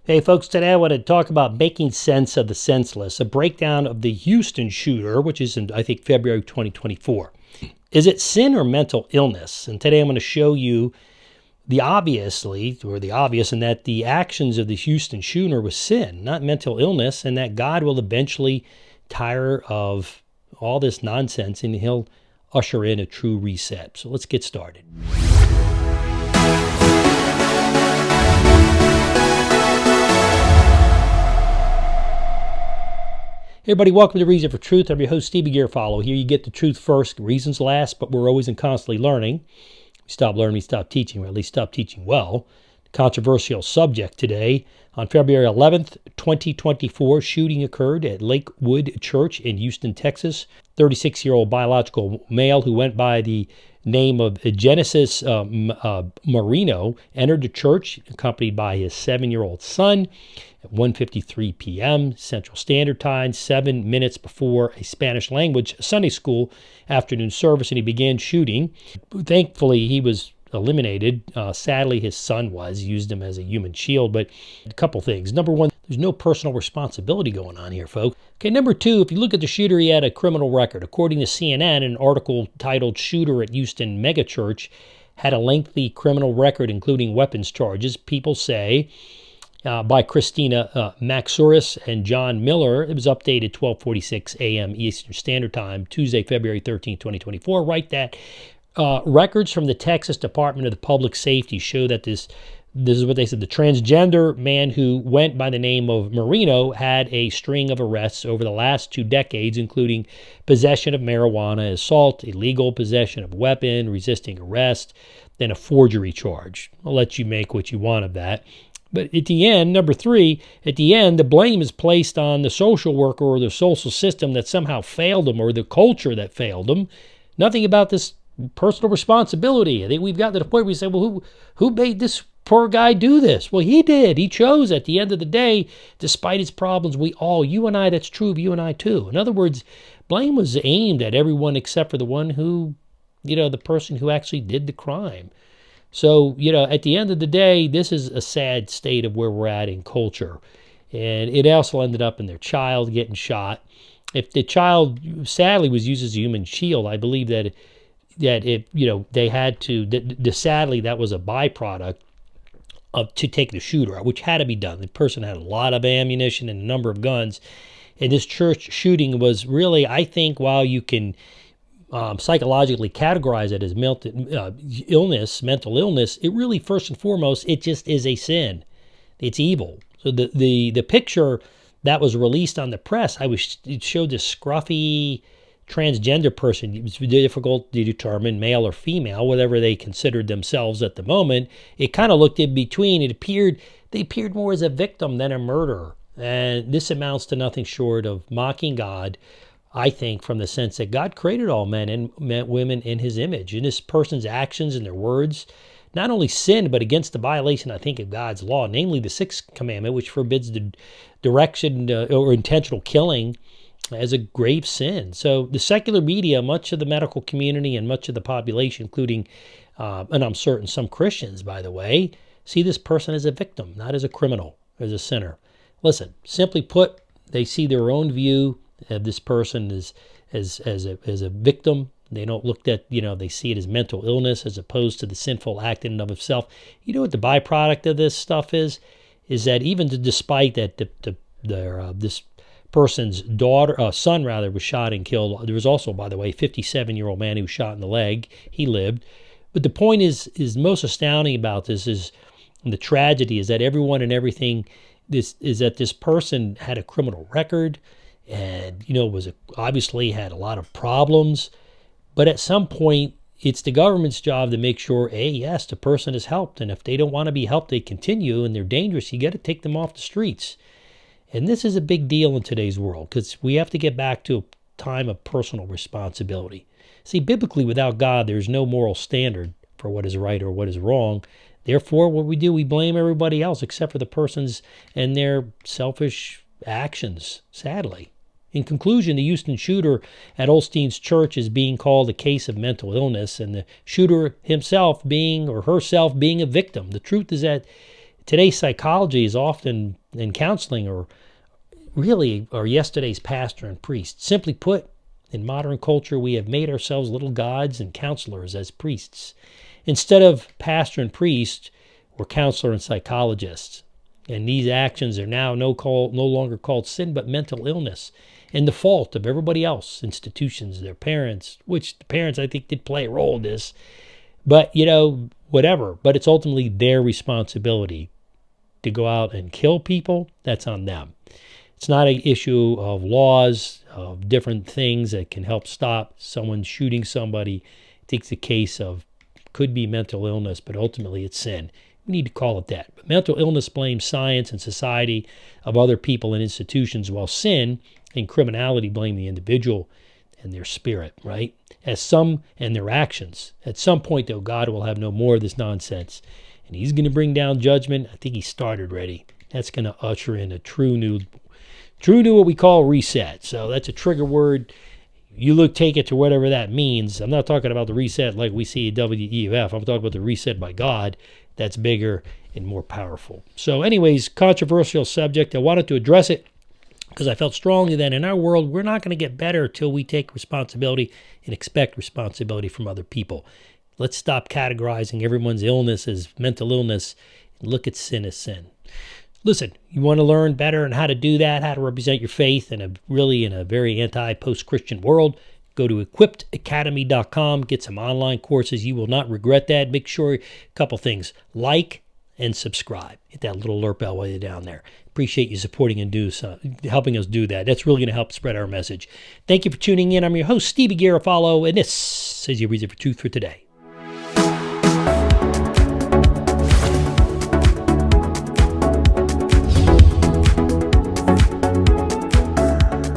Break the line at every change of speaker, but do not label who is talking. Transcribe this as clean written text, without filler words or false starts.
Hey folks, today I want to talk about making sense of the senseless, a breakdown of the Houston shooter, which is in, I think, February 2024. Is it sin or mental illness? And today I'm going to show you the obvious, in that the actions of the Houston shooter was sin, not mental illness, and that God will eventually tire of all this nonsense and he'll usher in a true reset. So let's get started. Hey everybody, welcome to Reason for Truth. I'm your host, Stevie Gearfollow. Here you get the truth first, reasons last, but we're always and constantly learning. We stop learning, we stop teaching, or at least stop teaching well. Controversial subject today. On February 11th, 2024, shooting occurred at Lakewood Church in Houston, Texas. 36-year-old biological male who went by the name of Geneses Moreno entered the church accompanied by his 7-year-old son at 1:53 p.m. Central Standard Time, 7 minutes before a Spanish language Sunday school afternoon service, and he began shooting. Thankfully, he was eliminated. Sadly, his son used him as a human shield. But a couple things. Number one, there's no personal responsibility going on here, folks. Okay, number two, if you look at the shooter, he had a criminal record. According to CNN, an article titled "Shooter at Houston Megachurch had a lengthy criminal record, including weapons charges." People say by Christina Maxouris and John Miller. It was updated 12:46 a.m. Eastern Standard Time, Tuesday, February 13, 2024. Write that. Records from the Texas Department of the Public Safety show that this is what they said. The transgender man who went by the name of Moreno had a string of arrests over the last 2 decades, including possession of marijuana, assault, illegal possession of weapon, resisting arrest, then a forgery charge. I'll let you make what you want of that. But at the end, number three, the blame is placed on the social worker or the social system that somehow failed them, or the culture that failed them. Nothing about this personal responsibility. I think we've got to the point where we say, well, who made this poor guy do this? Well, he did. He chose. At the end of the day, despite his problems, you and I, that's true of you and I too. In other words, blame was aimed at everyone except for the one who, the person who actually did the crime. So, at the end of the day, this is a sad state of where we're at in culture. And it also ended up in their child getting shot. If the child sadly was used as a human shield, I believe that they had to, sadly, that was a byproduct of to take the shooter out, which had to be done. The person had a lot of ammunition and a number of guns. And this church shooting was really, I think, while you can psychologically categorize it as mental illness, it really, first and foremost, it just is a sin. It's evil. So the picture that was released on the press, it showed this scruffy transgender person. It was difficult to determine male or female, whatever they considered themselves at the moment. It kind of looked in between. They appeared more as a victim than a murderer. And this amounts to nothing short of mocking God, I think, from the sense that God created all men and women in his image. And this person's actions and their words not only sinned, but against the violation, I think, of God's law, namely the 6th commandment, which forbids the direction or intentional killing as a grave sin. So the secular media, much of the medical community, and much of the population, including, and I'm certain some Christians, by the way, see this person as a victim, not as a criminal, as a sinner. Listen, simply put, they see their own view of this person as a victim. They don't look at, they see it as mental illness as opposed to the sinful act in and of itself. You know what the byproduct of this stuff is that even despite that this person's son was shot and killed. There was also, by the way, a 57-year-old man who was shot in the leg. He lived. But the point is most astounding about this is, and the tragedy is that everyone and everything, that this person had a criminal record and, obviously had a lot of problems. But at some point, it's the government's job to make sure, yes, the person is helped. And if they don't want to be helped, they continue and they're dangerous, you got to take them off the streets. And this is a big deal in today's world because we have to get back to a time of personal responsibility. See, biblically, without God, there's no moral standard for what is right or what is wrong. Therefore, what we do, we blame everybody else except for the persons and their selfish actions, sadly. In conclusion, the Houston shooter at Olstein's church is being called a case of mental illness, and the shooter himself being or herself being a victim. The truth is that Today's psychology is often in counseling or yesterday's pastor and priest. Simply put, in modern culture, we have made ourselves little gods and counselors as priests. Instead of pastor and priest, we're counselor and psychologists. And these actions are now no longer called sin, but mental illness. And the fault of everybody else, institutions, their parents, which the parents, I think, did play a role in this. But, whatever. But it's ultimately their responsibility to go out and kill people. That's on them. It's not an issue of laws, of different things that can help stop someone shooting somebody. I think it's a case of, could be mental illness, but ultimately it's sin. We need to call it that. But mental illness blames science and society of other people and institutions, while sin and criminality blame the individual and their spirit, right? And their actions. At some point, though, God will have no more of this nonsense. And he's going to bring down judgment. I think he started already. That's going to usher in a true new what we call reset. So that's a trigger word. Take it to whatever that means. I'm not talking about the reset like we see at WEF. I'm talking about the reset by God. That's bigger and more powerful. So anyways, controversial subject. I wanted to address it because I felt strongly that in our world, we're not going to get better until we take responsibility and expect responsibility from other people. Let's stop categorizing everyone's illness as mental illness and look at sin as sin. Listen, you want to learn better on how to do that, how to represent your faith in a very anti-post-Christian world, go to equippedacademy.com, get some online courses. You will not regret that. Make sure, a couple things, like and subscribe. Hit that little alert bell while you're down there. Appreciate you supporting and helping us do that. That's really going to help spread our message. Thank you for tuning in. I'm your host, Stevie Garofalo, and this is your Reason for Truth for today.